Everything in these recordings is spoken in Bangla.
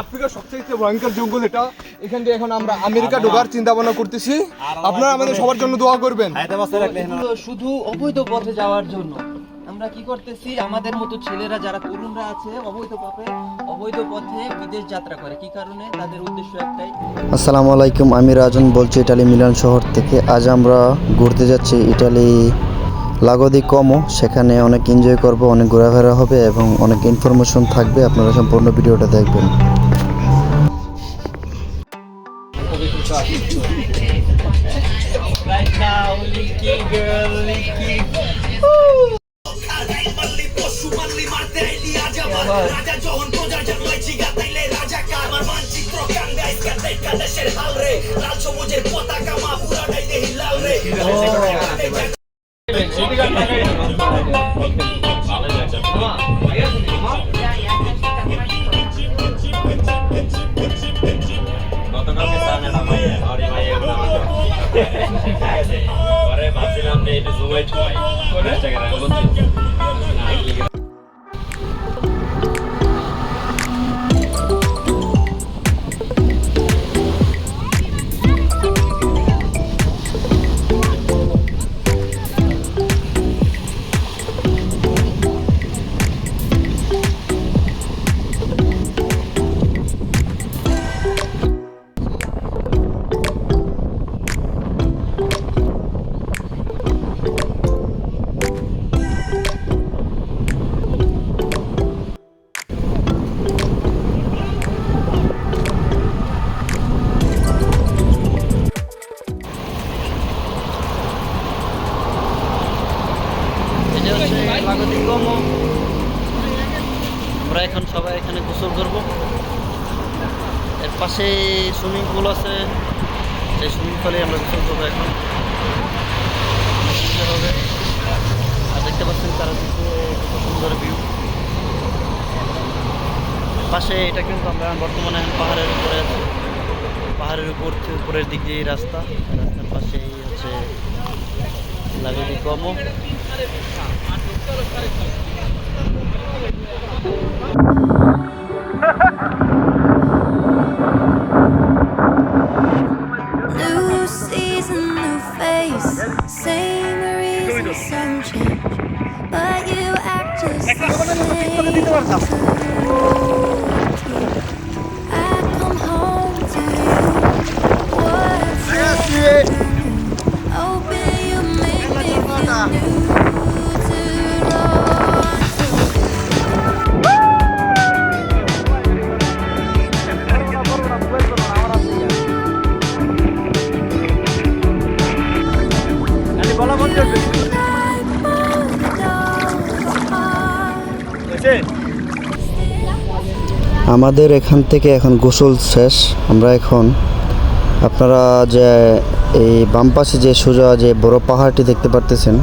আফ্রিকার সবথেকে ভয়ঙ্কর জঙ্গল এটা। এখান থেকে এখন আমরা আমেরিকা ঢোকার চিন্তা ভাবনা করতেছি। আপনারা আমাদের সবার জন্য দোয়া করবেন। শুধু অবৈধ পথে যাওয়ার জন্য আমরা কি করতেছি, আমাদের মতো ছেলেরা যারা তরুণরা আছে অবৈধ পথে বিদেশ যাত্রা করে। কি কারণে? তাদের উদ্দেশ্য একটাই। আসসালামু আলাইকুম, আমি রাজন বলছি ইটালি মিলান শহর থেকে। আজ আমরা ঘুরতে যাচ্ছি ইটালি লাগো দি কমো। সেখানে অনেক এনজয় করব, অনেক ঘোরাফেরা হবে এবং অনেক ইনফরমেশন থাকবে। আপনারা সম্পূর্ণ ভিডিওটা দেখবেন। আমরা এখন সবাই এখানে গোসল করব। এর পাশে সুইমিং পুল আছে, সেই সুইমিং পুলে আমরা গোসল করবো এখন। সুন্দর হবে। আর দেখতে পাচ্ছেন তারা দিকে কত সুন্দর ভিউ। পাশে এটা কিন্তু আমরা বর্তমানে পাহাড়ের উপরে আছি। পাহাড়ের উপরের দিক দিয়ে রাস্তার পাশেই হচ্ছে লাগো দি কমো। New season, new face, same reason, some change, but you act just the same. I come home to you. What's it? Open, you make me feel new to love. আমাদের এখান থেকে এখন গোসল শেষ। আমরা এখন আপনারা যে এই বাম পাশে যে সোজা যে বড় পাহাড়টি দেখতে পারতেছেন,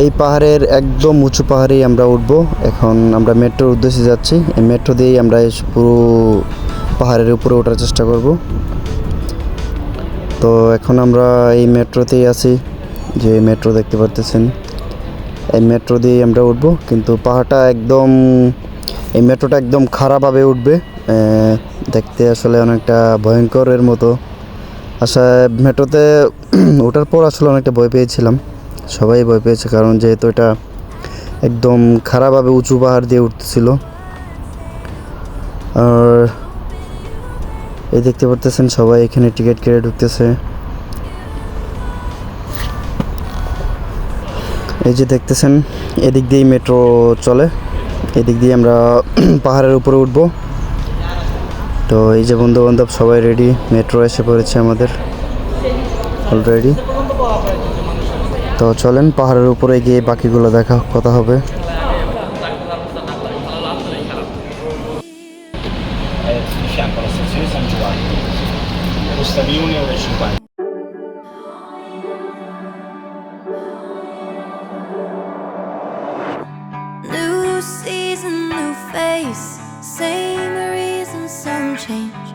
এই পাহাড়ের একদম উঁচু পাহাড়েই আমরা উঠবো। এখন আমরা মেট্রোর উদ্দেশ্যে যাচ্ছি। এই মেট্রো দিয়েই আমরা পুরো পাহাড়ের উপরে ওঠার চেষ্টা করব। তো এখন আমরা এই মেট্রোতেই আছি, যে মেট্রো দেখতে পারতেছেন। এই মেট্রো দিয়েই আমরা উঠবো, কিন্তু পাহাড়টা একদম, এই মেট্রোটা একদম খারাপভাবে উঠবে। দেখতে আসলে অনেকটা ভয়ঙ্করের মতো। আচ্ছা, মেট্রোতে ওঠার পর আসলে অনেকটা ভয় পেয়েছিলাম, সবাই ভয় পেয়েছে, কারণ যেহেতু এটা একদম খারাপভাবে উঁচু পাহাড় দিয়ে উঠতেছিল। আর এই দেখতে পারতেছেন সবাই এখানে টিকিট কেটে ঢুকতেছে। এই যে দেখতেছেন, এদিক দিয়েই মেট্রো চলে, এদিক দিয়ে আমরা পাহাড়ের উপরে উঠবো। তো এই যে বন্ধু বান্ধব সবাই রেডি, মেট্রো এসে পড়েছে আমাদের অলরেডি। তো চলেন পাহাড়ের উপরে গিয়ে বাকিগুলো দেখা কথা হবে। New season, new face, same reason, some change,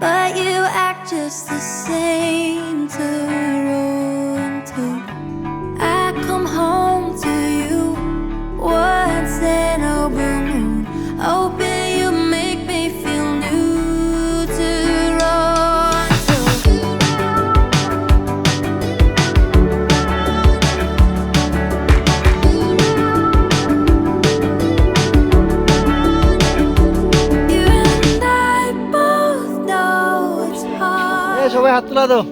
but you act just the same to ruin too. I come home to you once in a blue moon. Open, you make me feel new. সবাই হাত তুলা দাও।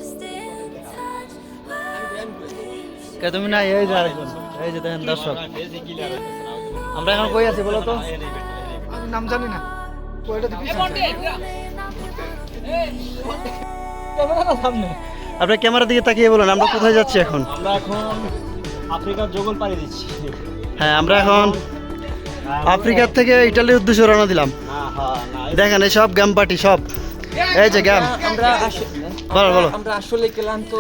Stay in touch with কে তুমি না এই যে আরেকজন, এই যে দেখেন দর্শক, আমরা এখন কই আছি বলো তো? আমি নাম জানি না। আপনি ক্যামেরার দিকে তাকিয়ে বলুন আমরা কোথায় যাচ্ছি এখন? আমরা এখন আফ্রিকার জঙ্গল পাড়ি দিচ্ছি। হ্যাঁ, আমরা এখন আফ্রিকার থেকে ইটালির উদ্দেশ্যে রওনা দিলাম। দেখেন এই সব গ্যাম পার্টি সব, এই যে গ্যাম। বলো বলো। আমরা আসলে ক্লান্ত,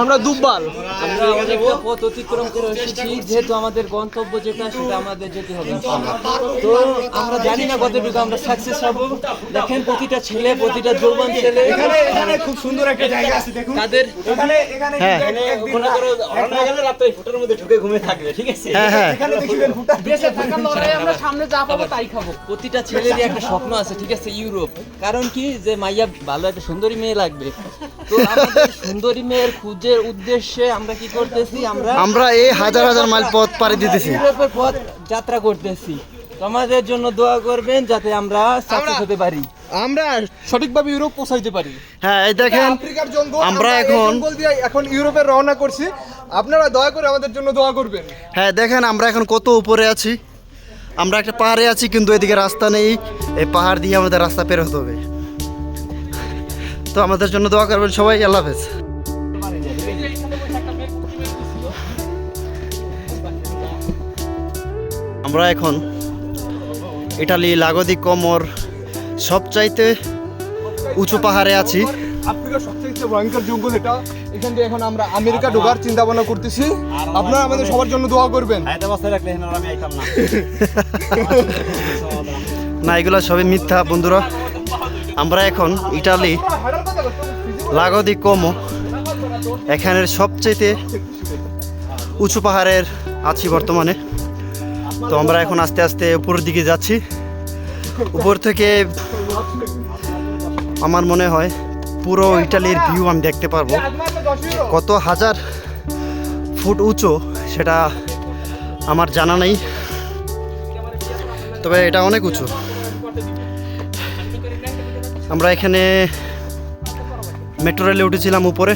আমরা দুব্বাল। আমরা অনেকটা পথ অতিক্রম করে এসেছি, যেহেতু আমাদের গন্তব্য যেটা সেটা আমাদের যেতে হবে ইনশাআল্লাহ। তো আমরা জানি না কতটুকু আমরা সাকসেস হব। দেখেন প্রতিটা ছেলে, প্রতিটা যৌবন ছেলে এখানে খুব সুন্দর একটা জায়গা আছে দেখুন। তাদের হ্যাঁ মনে করো অরণ্য গেলে রাতে ফুটের মধ্যে ঢুকে ঘুমিয়ে থাকবে, ঠিক আছে? হ্যাঁ হ্যাঁ বেঁচে থাকার লড়াই, আমরা সামনে যা পাবো তাই খাবো। প্রতিটা ছেলেরই একটা স্বপ্ন আছে, ঠিক আছে, ইউরোপ। কারণ কি, যে মাইয়া ভালো একটা সুন্দরী মেয়ে লাগবে। তো আমাদের সুন্দরী মেয়ের খুঁজের উদ্দেশ্যে আমরা কি করতেছি, আমরা এই হাজার হাজার মাইল পথ পাড়ি দিতেছি। ইউরোপের পথ যাত্রা করতেছি। তো আমাদের জন্য দোয়া করবেন যাতে আমরা সাকসেস হতে পারি, আমরা সঠিকভাবে ইউরোপ পৌঁছাইতে পারি। হ্যাঁ এই দেখেন আফ্রিকার জঙ্গল, আমরা এই এখন জঙ্গল দিয়ে এখন ইউরোপে রওনা করছি। আপনারা দয়া করে আমাদের জন্য দোয়া করবেন। হ্যাঁ দেখেন আমরা এখন কত উপরে আছি। আমরা একটা পাহাড়ে আছি কিন্তু এদিকে রাস্তা নেই, এই পাহাড় দিয়ে আমাদের রাস্তা পের হতে হবে। তো আমাদের জন্য দোয়া করবেন সবাই। আল্লাহ হাফেজ। আমরা এখন ইটালি লাগো দি কোমোর সবচাইতে উঁচু পাহাড়ে আছি। আফ্রিকার সবচেয়ে ভয়ঙ্কর জঙ্গল এটা। এখান দিয়ে এখন আমরা আমেরিকা ঢোকার চিন্তা ভাবনা করতেছি। আপনারা আমাদের সবার জন্য দোয়া করবেন। হায়দ্রাবাদ বাসায় রাখলে এখানে আমি আইতাম না। না, এগুলো সবই মিথ্যা বন্ধুরা। আমরা এখন ইটালি লাগো দি কোমো, এখানের সবচেয়ে উঁচু পাহাড়ের আছি বর্তমানে। তো আমরা এখন আস্তে আস্তে উপরের দিকে যাচ্ছি। উপর থেকে আমার মনে হয় পুরো ইটালির ভিউ আমি দেখতে পারবো। কত হাজার ফুট উঁচু সেটা আমার জানা নেই, তবে এটা অনেক উঁচু। আমরা এখানে মেট্রো রেলে উঠেছিলাম উপরে,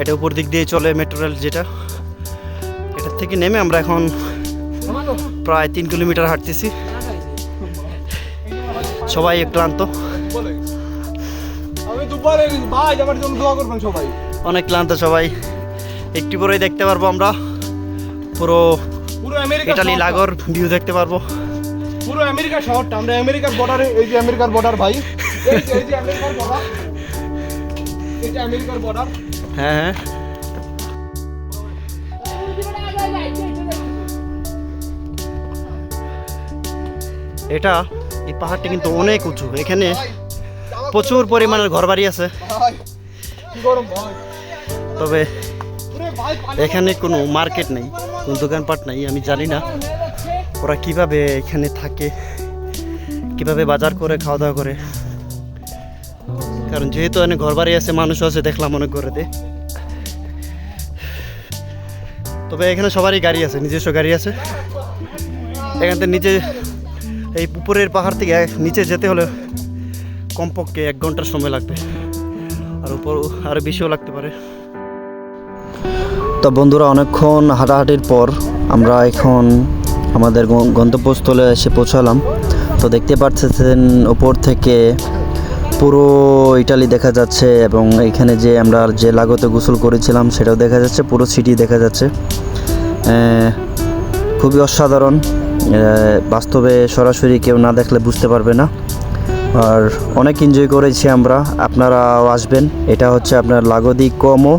এটা উপর দিক দিয়ে চলে মেট্রো রেল যেটা। এটার থেকে নেমে আমরা এখন প্রায় 3 কিলোমিটার হাঁটতেছি। সবাই ক্লান্ত, আমি দুবারে ভাই আমার জন্য দোয়া করবেন সবাই। অনেক ক্লান্ত সবাই। একটু পরেই দেখতে পারবো আমরা পুরো পুরো আমেরিকা, ইটালি লাগোর ভিউ দেখতে পারবো। পুরো আমেরিকা শহরটা। আমরা আমেরিকার বর্ডারে, এই যে আমেরিকার বর্ডার ভাই, এই যে আমেরিকার বর্ডার, এটা আমেরিকার বর্ডার। হ্যাঁ হ্যাঁ এটা, এই পাহাড়টি কিন্তু অনেক উঁচু। এখানে প্রচুর পরিমাণের ঘরবাড়ি আছে, ভাই কি গরম ভাই। তবে পুরো ভাই এখানে কোনো মার্কেট নেই, কোনো দোকানপাট নেই। আমি জানি না ওরা কিভাবে এখানে থাকে, কিভাবে বাজার করে খাওয়া দাওয়া করে। কারণ যেহেতু এখানে ঘরবাড়ি আছে, মানুষও আছে, দেখলাম অনেক ঘরেতে। তবে এখানে সবারই গাড়ি আছে, নিজস্ব গাড়ি আছে। এখান থেকে নিচে, এই উপরের পাহাড় থেকে নিচে যেতে হলে কমপক্ষে 1 ঘন্টার সময় লাগবে, আর উপর আরও বেশিও লাগতে পারে। তো বন্ধুরা, অনেকক্ষণ হাঁটাহাঁটির পর আমরা এখন আমাদের গন্তব্যস্থলে এসে পৌঁছালাম। তো দেখতে পাচ্ছেন উপর থেকে পুরো ইটালি দেখা যাচ্ছে, এবং এখানে যে আমরা যে লাগোতে গোসল করেছিলাম সেটাও দেখা যাচ্ছে, পুরো সিটি দেখা যাচ্ছে। খুবই অসাধারণ। বাস্তবে সরাসরি কেউ না দেখলে বুঝতে পারবে না। আর অনেক এনজয় করেছি আমরা, আপনারাও আসবেন। এটা হচ্ছে আপনার লাগো দি কোমো।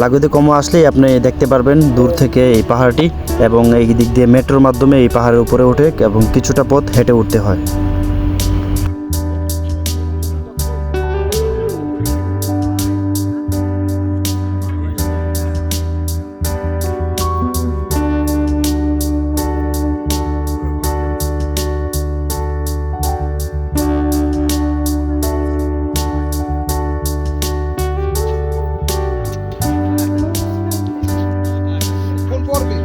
লাগো দি কোমো আসলেই আপনি দেখতে পারবেন দূর থেকে এই পাহাড়টি, এবং এই দিক দিয়ে মেট্রোর মাধ্যমে এই পাহাড়ের উপরে ওঠে এবং কিছুটা পথ হেঁটে উঠতে হয়। কোন পর্বে?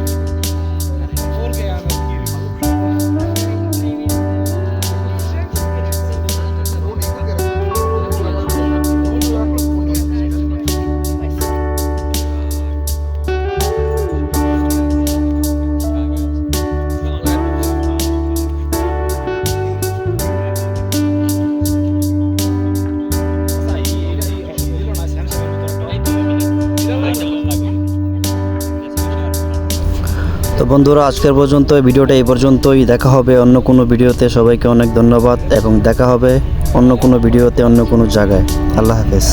তো বন্ধুরা আজকের পর্যন্ত এই ভিডিওটা এই পর্যন্তই। দেখা হবে অন্য কোনো ভিডিওতে। সবাইকে অনেক ধন্যবাদ এবং দেখা হবে অন্য কোনো ভিডিওতে অন্য কোনো জায়গায়। আল্লাহ হাফেজ।